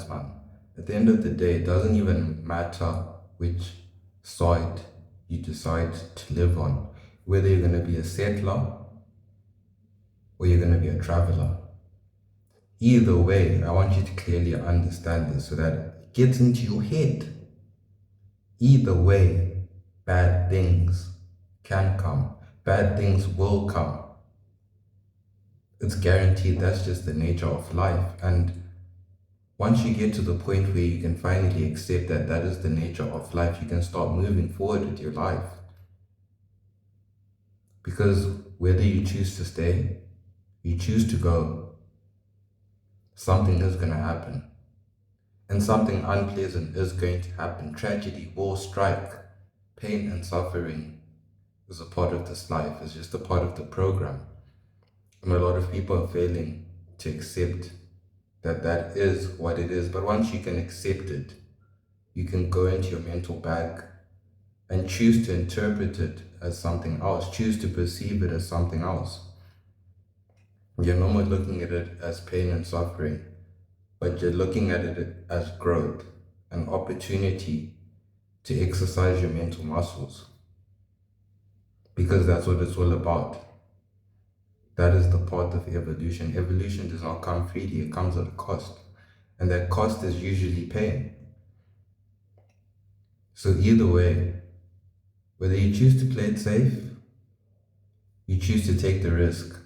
man. At the end of the day, it doesn't even matter which side you decide to live on, whether you're going to be a settler or you're going to be a traveler. Either way, I want you to clearly understand this so that it gets into your head. Either way, bad things can come, bad things will come. It's guaranteed. That's just the nature of life. And once you get to the point where you can finally accept that that is the nature of life, you can start moving forward with your life. Because whether you choose to stay, you choose to go, something is going to happen. And something unpleasant is going to happen. Tragedy will strike. Pain and suffering is a part of this life. It's just a part of the program. And a lot of people are failing to accept that that is what it is. But once you can accept it, you can go into your mental bag and choose to interpret it as something else, choose to perceive it as something else. You're no more looking at it as pain and suffering, but you're looking at it as growth, an opportunity to exercise your mental muscles. Because that's what it's all about. That is the part of evolution. Evolution does not come freely, it comes at a cost. And that cost is usually pain. So either way, whether you choose to play it safe, you choose to take the risk,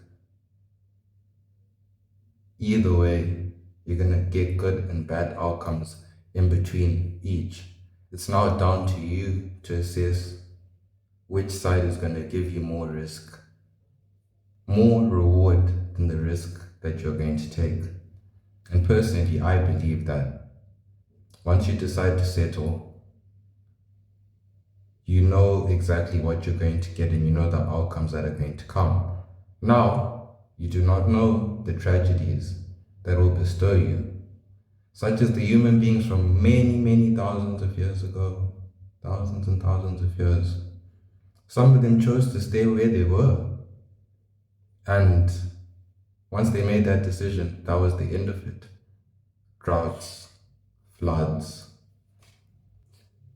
either way, you're going to get good and bad outcomes in between each. It's now down to you to assess which side is going to give you more risk, more reward than the risk that you're going to take. And personally, I believe that once you decide to settle, you know exactly what you're going to get and you know the outcomes that are going to come. Now, you do not know the tragedies that will bestow you, such as the human beings from many, many thousands of years ago, thousands and thousands of years. Some of them chose to stay where they were. And once they made that decision, that was the end of it. Droughts, floods,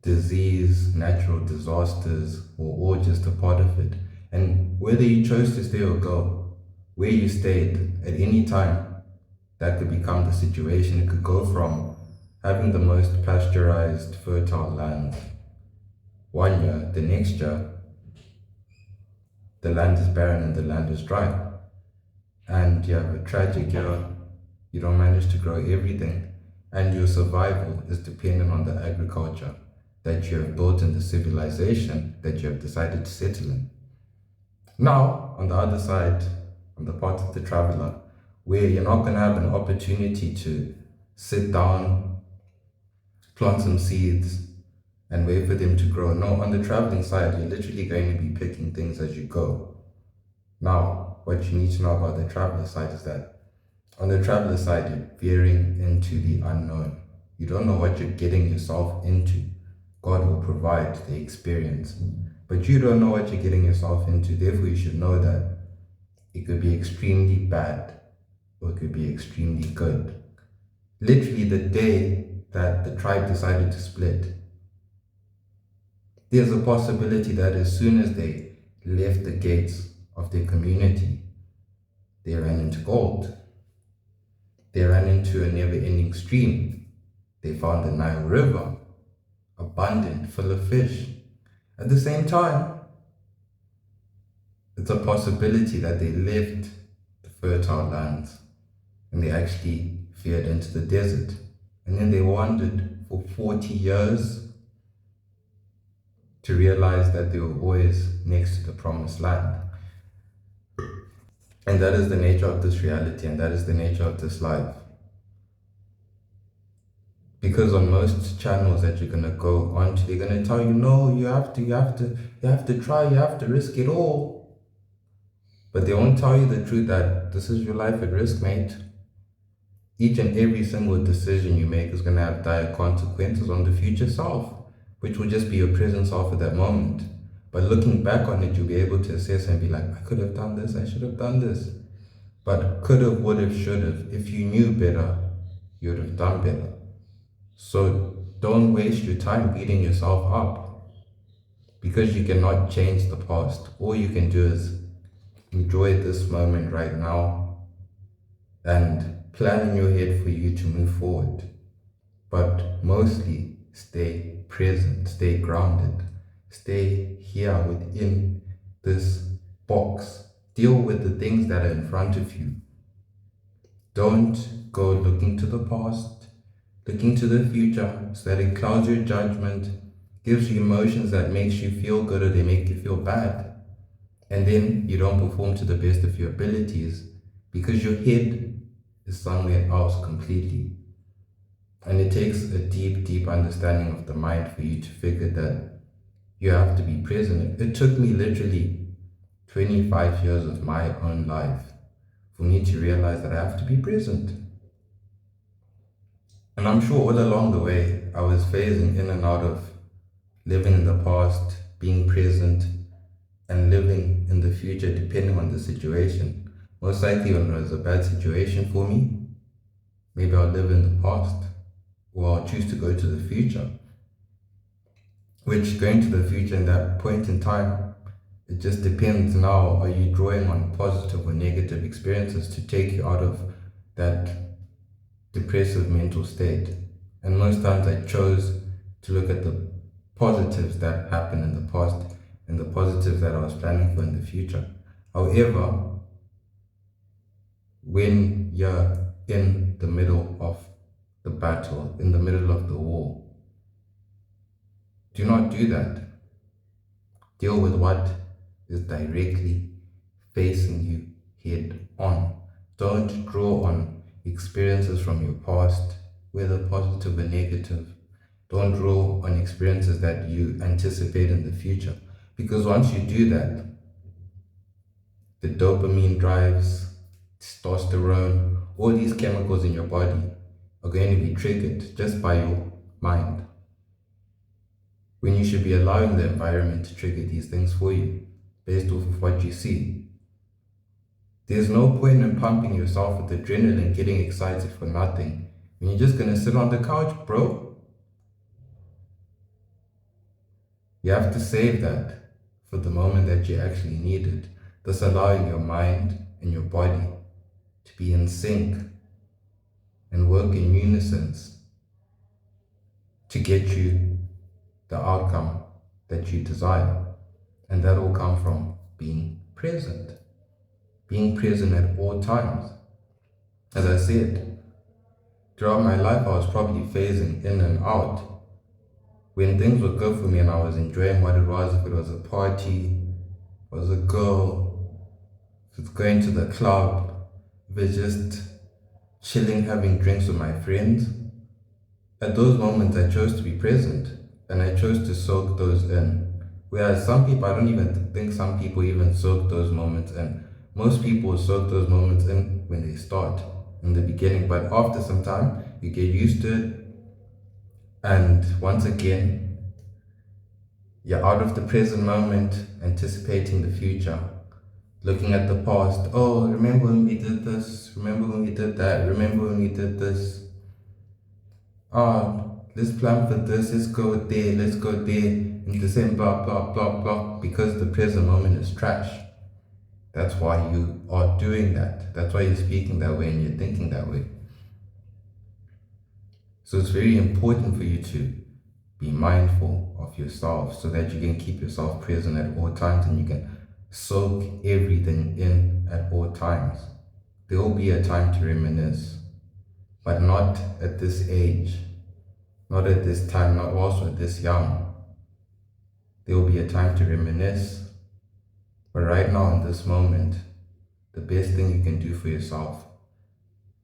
disease, natural disasters were all just a part of it. And whether you chose to stay or go, where you stayed at any time, that could become the situation. It could go from having the most pasteurized, fertile land one year, the next year, the land is barren and the land is dry. And you have a tragic year, you don't manage to grow everything, and your survival is dependent on the agriculture that you have built in the civilization that you have decided to settle in. Now, on the other side, on the part of the traveler, where you're not going to have an opportunity to sit down, plant some seeds, and wait for them to grow. No, on the traveling side, you're literally going to be picking things as you go. Now, what you need to know about the traveler side is that on the traveler side, you're veering into the unknown. You don't know what you're getting yourself into. God will provide the experience, but you don't know what you're getting yourself into. Therefore, you should know that it could be extremely bad or it could be extremely good. Literally, the day that the tribe decided to split, there's a possibility that as soon as they left the gates of their community, they ran into gold. They ran into a never-ending stream. They found the Nile River, abundant, full of fish. At the same time, it's a possibility that they left the fertile lands and they actually veered into the desert. And then they wandered for 40 years to realize that they were always next to the promised land. And that is the nature of this reality, and that is the nature of this life. Because on most channels that you're gonna go onto, they're gonna tell you, no, you have to try, you have to risk it all. But they won't tell you the truth that this is your life at risk, mate. Each and every single decision you make is gonna have dire consequences on the future self, which will just be your present self at that moment. But looking back on it, you'll be able to assess and be like, I could have done this, I should have done this. But could have, would have, should have. If you knew better, you would have done better. So don't waste your time beating yourself up because you cannot change the past. All you can do is enjoy this moment right now and plan in your head for you to move forward. But mostly stay present, stay grounded, stay here within this box. Deal with the things that are in front of you. Don't go looking to the past, looking to the future, so that it clouds your judgment, gives you emotions that makes you feel good or they make you feel bad. And then you don't perform to the best of your abilities because your head is somewhere else completely. And it takes a deep, deep understanding of the mind for you to figure that you have to be present. It took me literally 25 years of my own life for me to realize that I have to be present. And I'm sure all along the way, I was phasing in and out of living in the past, being present, and living in the future depending on the situation. Most likely, when it was a bad situation for me, maybe I'll live in the past, or I'll choose to go to the future. Which going to the future in that point in time, it just depends now. Are you drawing on positive or negative experiences to take you out of that depressive mental state? And most times I chose to look at the positives that happened in the past and the positives that I was planning for in the future. However, when you're in the middle of the battle, in the middle of the war, do not do that. Deal with what is directly facing you head on. Don't draw on experiences from your past, whether positive or negative. Don't draw on experiences that you anticipate in the future. Because once you do that, the dopamine drives, testosterone, all these chemicals in your body are going to be triggered just by your mind. When you should be allowing the environment to trigger these things for you, based off of what you see. There's no point in pumping yourself with adrenaline, getting excited for nothing, when you're just gonna sit on the couch, bro. You have to save that for the moment that you actually need it, thus allowing your mind and your body to be in sync and work in unison to get you the outcome that you desire. And that will come from being present. Being present at all times. As I said, throughout my life I was probably phasing in and out. When things were good for me and I was enjoying what it was, if it was a party, if it was a girl, if it's going to the club, if it's just chilling, having drinks with my friends, at those moments I chose to be present and I chose to soak those in. Whereas some people, I don't even think some people even soak those moments in. Most people soak those moments in when they start, in the beginning, but after some time, you get used to it. And once again, you're out of the present moment, anticipating the future, looking at the past. Oh, remember when we did this? Remember when we did that? Remember when we did this? Let's plan for this, let's go there in December, blah, blah, blah, because the present moment is trash. That's why you are doing that. That's why you're speaking that way and you're thinking that way. So it's very important for you to be mindful of yourself so that you can keep yourself present at all times and you can soak everything in at all times. There will be a time to reminisce, but not at this age. Not at this time, not also at this young. There will be a time to reminisce. But right now, in this moment, the best thing you can do for yourself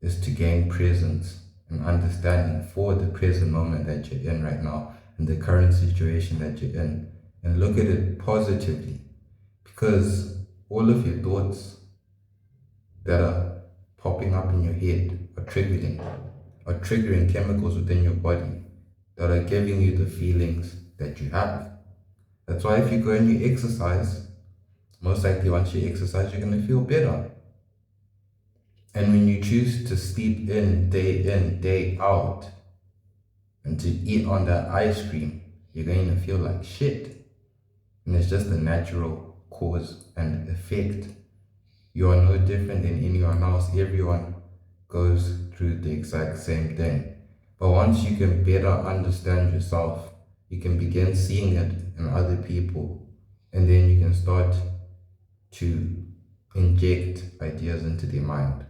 is to gain presence and understanding for the present moment that you're in right now and the current situation that you're in. And look at it positively. Because all of your thoughts that are popping up in your head are triggering chemicals within your body that are giving you the feelings that you have. That's why if you go and you exercise, most likely once you exercise, you're going to feel better. And when you choose to sleep in, day out, And to eat on that ice cream, you're going to feel like shit. And it's just a natural cause and effect. You are no different than anyone else. Everyone goes through the exact same thing. But once you can better understand yourself, you can begin seeing it in other people. And then you can start to inject ideas into their mind.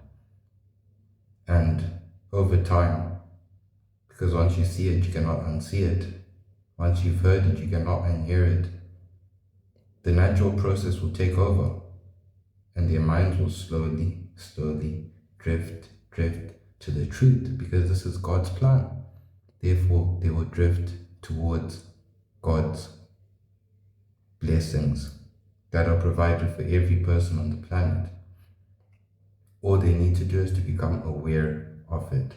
And over time, because once you see it, you cannot unsee it. Once you've heard it, you cannot unhear it. The natural process will take over, and their minds will slowly drift to the truth, because this is God's plan. Therefore, they will drift towards God's blessings that are provided for every person on the planet. All they need to do is to become aware of it.